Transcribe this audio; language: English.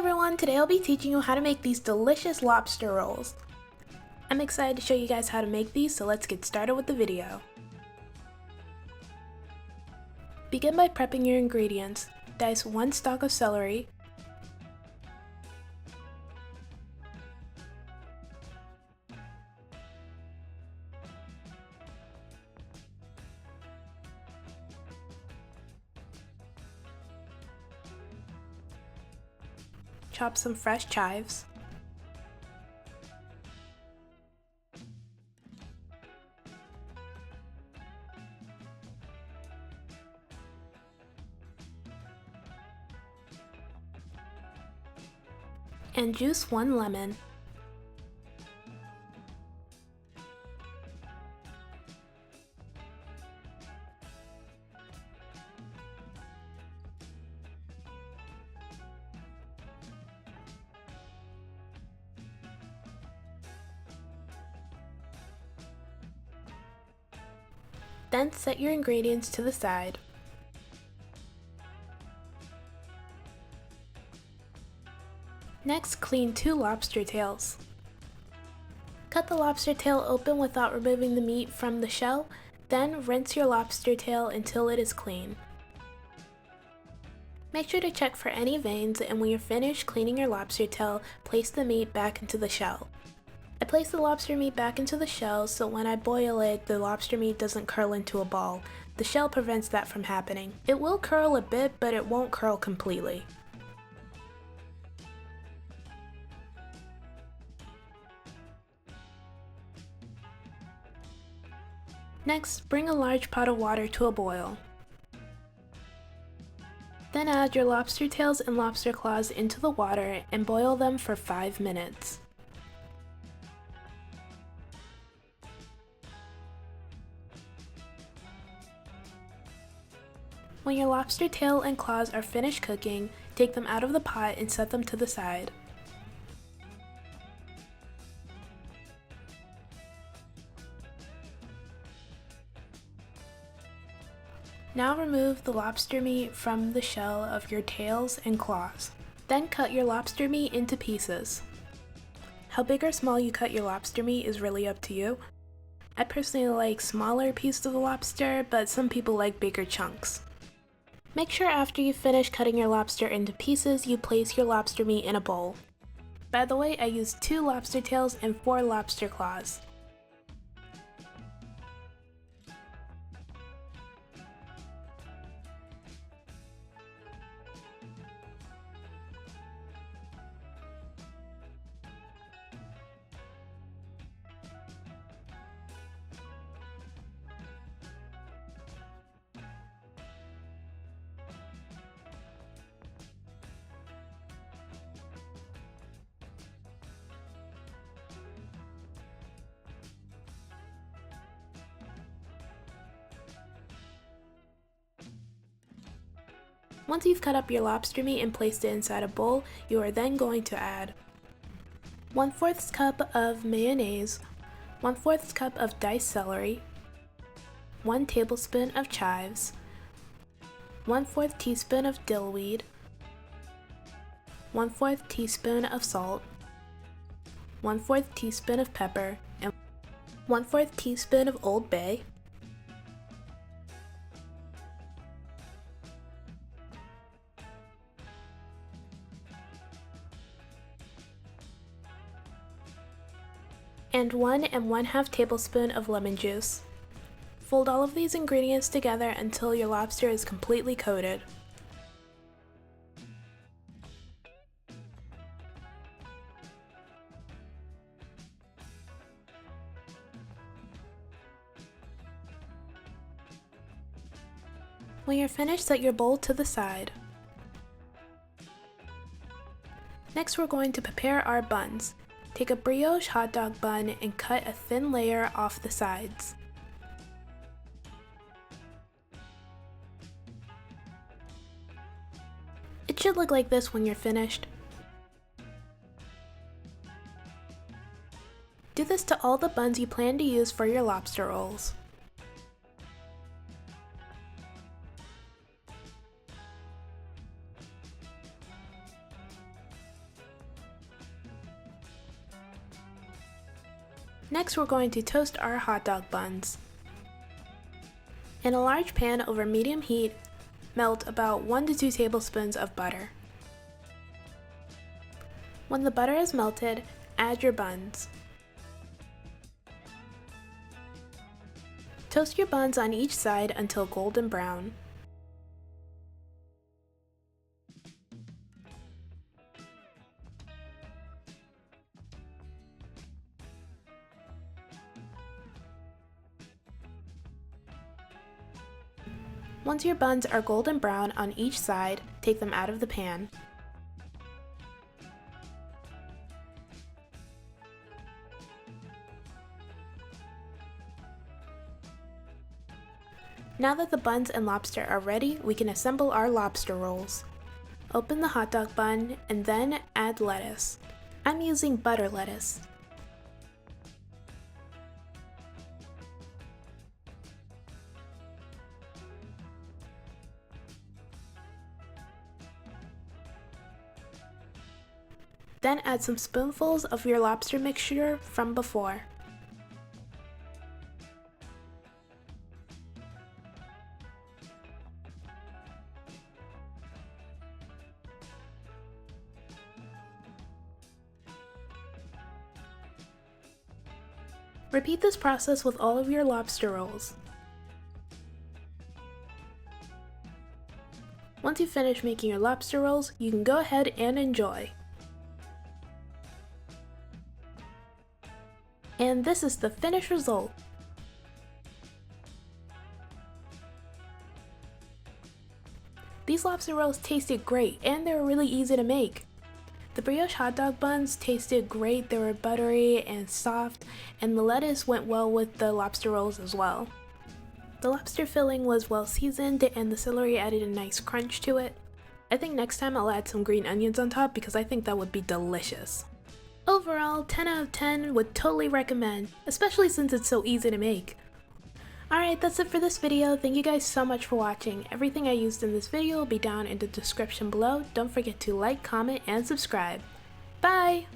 everyone, today I'll be teaching you how to make these delicious lobster rolls. I'm excited to show you guys how to make these, so let's get started with the video. Begin by prepping your ingredients. Dice 1 stalk of celery, chop some fresh chives, and juice 1 lemon. Then set your ingredients to the side. Next, clean 2 lobster tails. Cut the lobster tail open without removing the meat from the shell, then rinse your lobster tail until it is clean. Make sure to check for any veins, and when you're finished cleaning your lobster tail, place the meat back into the shell. I place the lobster meat back into the shell so when I boil it, the lobster meat doesn't curl into a ball. The shell prevents that from happening. It will curl a bit, but it won't curl completely. Next, bring a large pot of water to a boil. Then add your lobster tails and lobster claws into the water and boil them for 5 minutes. When your lobster tail and claws are finished cooking, take them out of the pot and set them to the side. Now remove the lobster meat from the shell of your tails and claws. Then cut your lobster meat into pieces. How big or small you cut your lobster meat is really up to you. I personally like smaller pieces of the lobster, but some people like bigger chunks. Make sure after you finish cutting your lobster into pieces, you place your lobster meat in a bowl. By the way, I used 2 lobster tails and 4 lobster claws. Once you've cut up your lobster meat and placed it inside a bowl, you are then going to add 1/4 cup of mayonnaise, 1/4 cup of diced celery, 1 tablespoon of chives, 1/4 teaspoon of dill weed, 1/4 teaspoon of salt, 1/4 teaspoon of pepper, and 1/4 teaspoon of Old Bay, and 1 1/2 tablespoon of lemon juice. Fold all of these ingredients together until your lobster is completely coated. When you're finished, set your bowl to the side. Next, we're going to prepare our buns. Take a brioche hot dog bun and cut a thin layer off the sides. It should look like this when you're finished. Do this to all the buns you plan to use for your lobster rolls. Next we're going to toast our hot dog buns. In a large pan over medium heat, melt about 1 to 2 tablespoons of butter. When the butter is melted, add your buns. Toast your buns on each side until golden brown. Once your buns are golden brown on each side, take them out of the pan. Now that the buns and lobster are ready, we can assemble our lobster rolls. Open the hot dog bun and then add lettuce. I'm using butter lettuce. Then add some spoonfuls of your lobster mixture from before. Repeat this process with all of your lobster rolls. Once you finish making your lobster rolls, you can go ahead and enjoy. And this is the finished result. These lobster rolls tasted great and they were really easy to make. The brioche hot dog buns tasted great, they were buttery and soft, and the lettuce went well with the lobster rolls as well. The lobster filling was well seasoned and the celery added a nice crunch to it. I think next time I'll add some green onions on top because I think that would be delicious. Overall, 10 out of 10, would totally recommend, especially since it's so easy to make. Alright, that's it for this video. Thank you guys so much for watching. Everything I used in this video will be down in the description below. Don't forget to like, comment, and subscribe. Bye!